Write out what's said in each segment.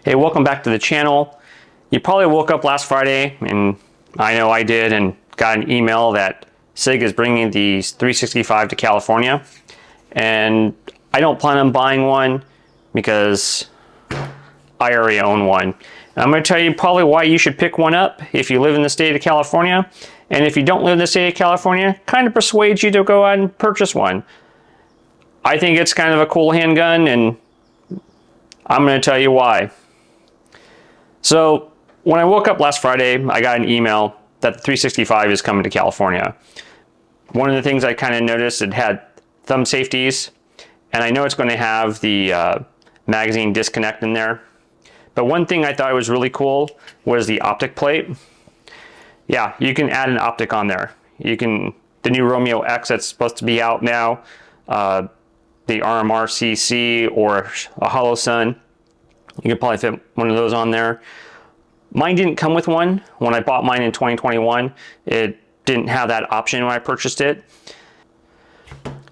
Hey, welcome back to the channel. You probably woke up last Friday, and I know I did, and got an email that SIG is bringing the 365 to California. And I don't plan on buying one because I already own one. And I'm going to tell you probably why you should pick one up if you live in the state of California. And if you don't live in the state of California, kind of persuades you to go out and purchase one. I think it's kind of a cool handgun, and I'm going to tell you why. So when I woke up last Friday, I got an email that the 365 is coming to California. One of the things I kind of noticed, it had thumb safeties, and I know it's going to have the magazine disconnect in there. But one thing I thought was really cool was the optic plate. Yeah, you can add an optic on there. The new Romeo X that's supposed to be out now, the RMR CC or a Holosun, you could probably fit one of those on there. Mine didn't come with one. When I bought mine in 2021, it didn't have that option when I purchased it.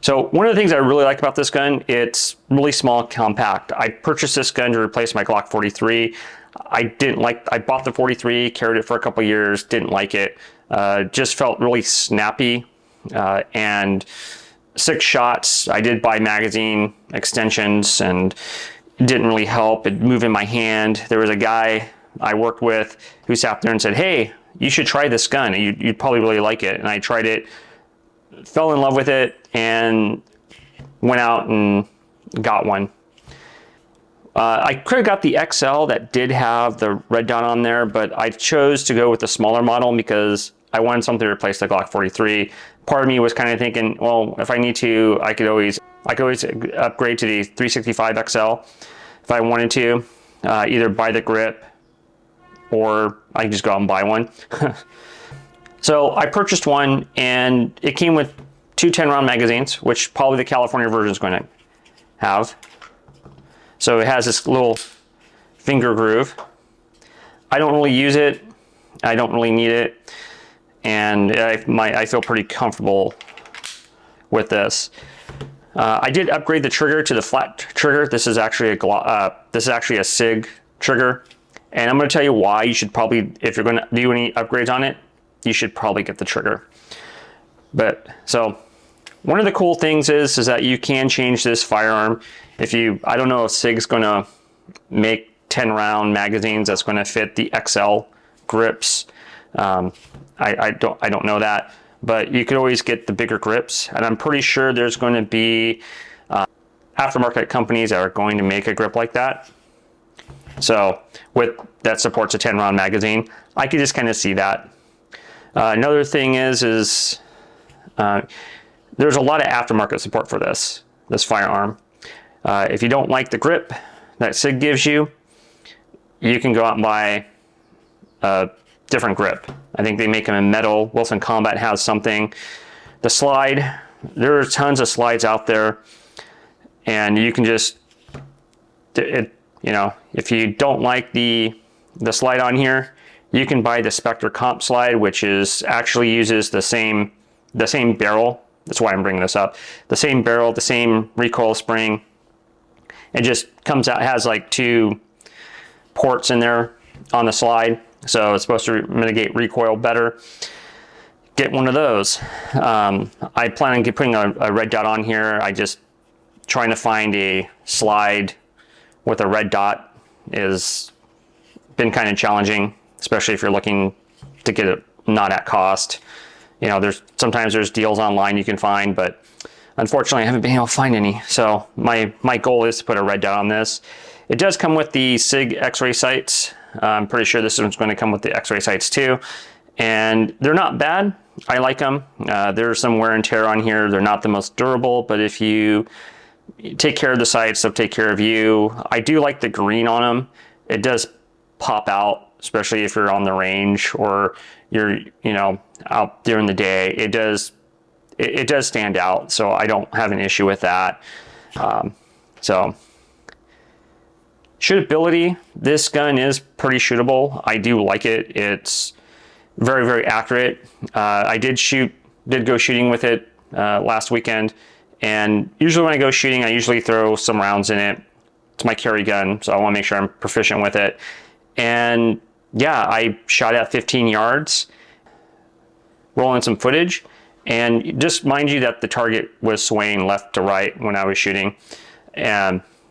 So one of the things I really like about this gun, it's really small, compact. I purchased this gun to replace my Glock 43. I bought the 43, carried it for a couple of years, didn't like it. Just felt really snappy, and 6 shots. I did buy magazine extensions, and it didn't really help. It'd move in my hand. There was a guy I worked with who sat there and said, "Hey, you should try this gun. You'd probably really like it." And I tried it, fell in love with it, and went out and got one. I could have got the XL that did have the red dot on there, but I chose to go with the smaller model because I wanted something to replace the Glock 43. Part of me was kind of thinking, well, if I need to, I could always upgrade to the 365 XL if I wanted to, either buy the grip or I can just go out and buy one. So I purchased one, and it came with 2 10-round magazines, which probably the California version is going to have. So it has this little finger groove. I don't really use it. I don't really need it. And I feel pretty comfortable with this. I did upgrade the trigger to the flat trigger. This is actually a SIG trigger, and I'm going to tell you why you should probably, if you're going to do any upgrades on it, you should probably get the trigger. So one of the cool things is that you can change this firearm. I don't know if SIG's going to make 10-round magazines that's going to fit the XL grips. I don't know that, but you could always get the bigger grips, and I'm pretty sure there's going to be aftermarket companies that are going to make a grip like that. So that supports a 10-round magazine. I could just kind of see that. Another thing is there's a lot of aftermarket support for this firearm. If you don't like the grip that SIG gives you, you can go out and buy a different grip. I think they make them in metal. Wilson Combat has something. The slide, there are tons of slides out there, and you can just, if you don't like the slide on here, you can buy the Spectre Comp slide, which actually uses the same barrel. That's why I'm bringing this up. The same barrel, the same recoil spring. It just comes out, has like 2 ports in there on the slide, so it's supposed to mitigate recoil better. Get one of those. I plan on putting a red dot on here. I just trying to find a slide with a red dot is been kind of challenging, especially if you're looking to get it not at cost. Sometimes there's deals online you can find, but unfortunately I haven't been able to find any. So my goal is to put a red dot on this. It does come with the SIG X-ray sights. I'm pretty sure this one's going to come with the X-ray sights too, and they're not bad. I like them. There's some wear and tear on here. They're not the most durable, but if you take care of the sights, they'll take care of you. I do like the green on them. It does pop out, especially if you're on the range or you're out during the day. It does stand out, so I don't have an issue with that. So shootability, this gun is pretty shootable. I do like it. It's very, very accurate. I did go shooting with it last weekend, and usually when I go shooting, I usually throw some rounds in it it's my carry gun, so I want to make sure I'm proficient with it. And yeah, I shot at 15 yards, rolling some footage, and just mind you that the target was swaying left to right when I was shooting,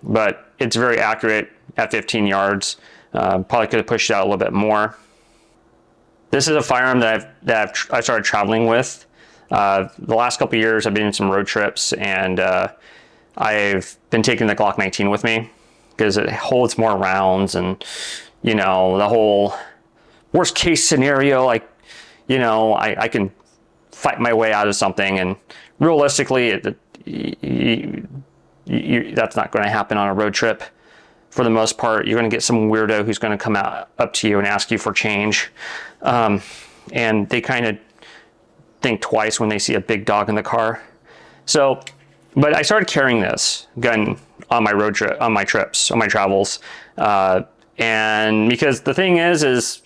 but it's very accurate at 15 yards. Probably could have pushed it out a little bit more. This is a firearm that I started traveling with. The last couple of years, I've been in some road trips, and I've been taking the Glock 19 with me because it holds more rounds, and you know, the whole worst case scenario, like, you know, I can fight my way out of something, and realistically, that's not going to happen on a road trip. For the most part, you're going to get some weirdo who's going to come up to you and ask you for change, and they kind of think twice when they see a big dog in the car. So, but I started carrying this gun on my road trip, on my trips, on my travels, and because the thing is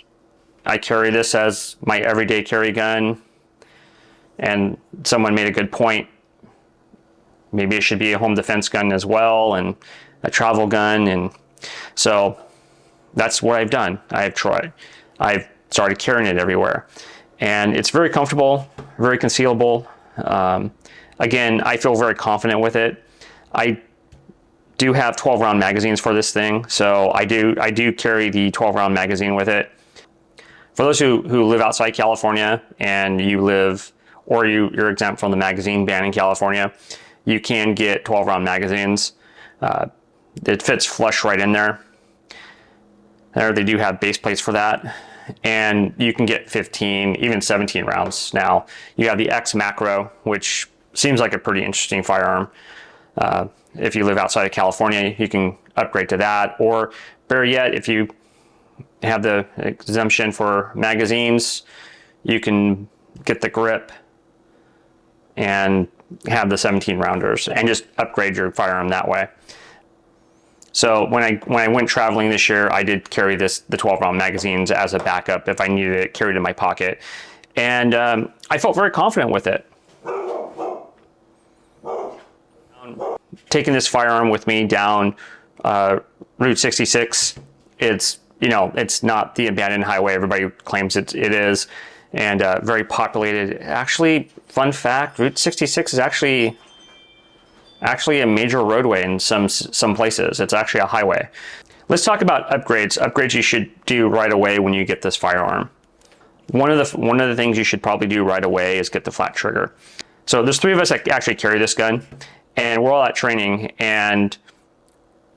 I carry this as my everyday carry gun, and someone made a good point. Maybe it should be a home defense gun as well, and a travel gun, and so that's what I've done. I've started carrying it everywhere, and it's very comfortable, very concealable. Again, I feel very confident with it. I do have 12 round magazines for this thing, so I do carry the 12 round magazine with it. For those who live outside California and you live, or you're exempt from the magazine ban in California, you can get 12 round magazines. It fits flush right in there. They do have base plates for that. And you can get 15, even 17 rounds now. You have the X Macro, which seems like a pretty interesting firearm. If you live outside of California, you can upgrade to that. Or better yet, if you have the exemption for magazines, you can get the grip and have the 17 rounders and just upgrade your firearm that way. So when I went traveling this year, I did carry the 12 round magazines as a backup if I needed it carried in my pocket, and I felt very confident with it. Taking this firearm with me down Route 66, it's not the abandoned highway everybody claims it is, and very populated. Actually, fun fact: Route 66 is actually a major roadway in some places. It's actually a highway. Let's talk about upgrades. Upgrades you should do right away when you get this firearm. One of the things you should probably do right away is get the flat trigger. So there's 3 of us that actually carry this gun, and we're all at training, and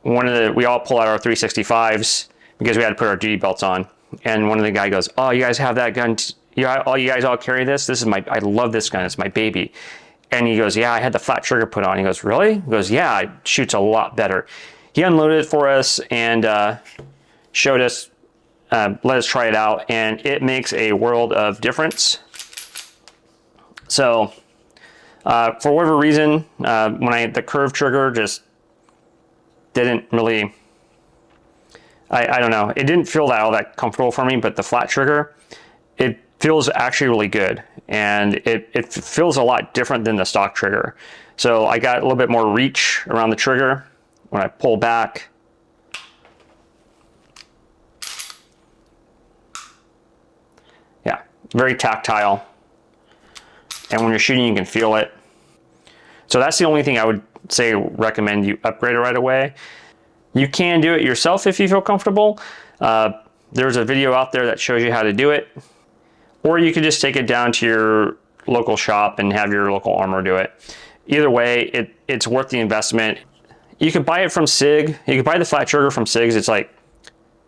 we all pull out our 365s because we had to put our duty belts on. And one of the guy goes, "Oh, you guys have that gun? You guys all carry this? I love this gun. It's my baby." And he goes, "Yeah, I had the flat trigger put on." He goes, "Really?" He goes, "Yeah, it shoots a lot better." He unloaded it for us and showed us, let us try it out, and it makes a world of difference. So for whatever reason, the curved trigger just didn't really, I don't know, it didn't feel all that comfortable for me, but the flat trigger, it feels actually really good, and it feels a lot different than the stock trigger. So I got a little bit more reach around the trigger when I pull back. Yeah, very tactile, and when you're shooting you can feel it. So that's the only thing I would say recommend you upgrade it right away. You can do it yourself if you feel comfortable. There's a video out there that shows you how to do it. Or you could just take it down to your local shop and have your local armor do it. Either way, it's worth the investment. You could buy it from SIG. You could buy the flat trigger from SIGs. It's like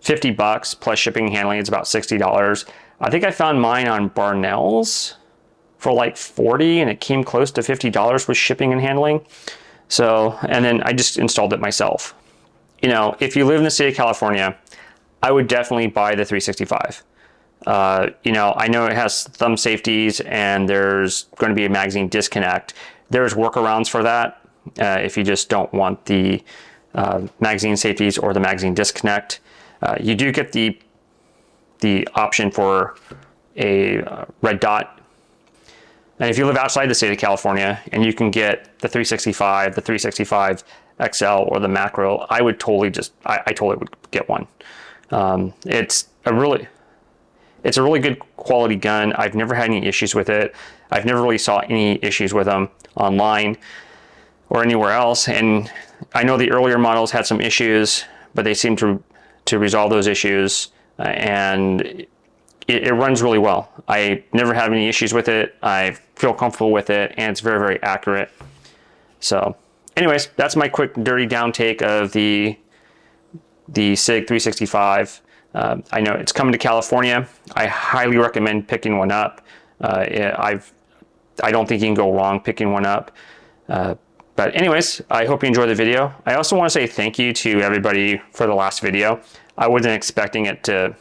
$50 plus shipping and handling. It's about $60. I think I found mine on Barnell's for like $40, and it came close to $50 with shipping and handling. So, and then I just installed it myself. If you live in the state of California, I would definitely buy the 365. I know it has thumb safeties and there's going to be a magazine disconnect. There's workarounds for that if you just don't want the magazine safeties or the magazine disconnect. You do get the option for a red dot. And if you live outside the state of California, and you can get the 365 XL or the Macro, I would totally I totally would get one. It's a really good quality gun. I've never had any issues with it. I've never really saw any issues with them online or anywhere else. And I know the earlier models had some issues, but they seem to resolve those issues, and it runs really well. I never have any issues with it. I feel comfortable with it, and it's very, very accurate. So anyways, that's my quick dirty down take of the SIG 365. I know it's coming to California. I highly recommend picking one up. I don't think you can go wrong picking one up. But anyways, I hope you enjoyed the video. I also want to say thank you to everybody for the last video. I wasn't expecting it to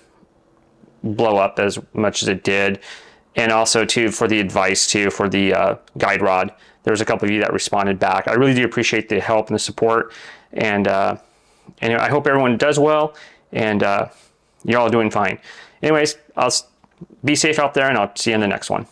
blow up as much as it did. And also for the advice for the guide rod. There was a couple of you that responded back. I really do appreciate the help and the support. And I hope everyone does well, and you're all doing fine. Anyways, I'll be safe out there, and I'll see you in the next one.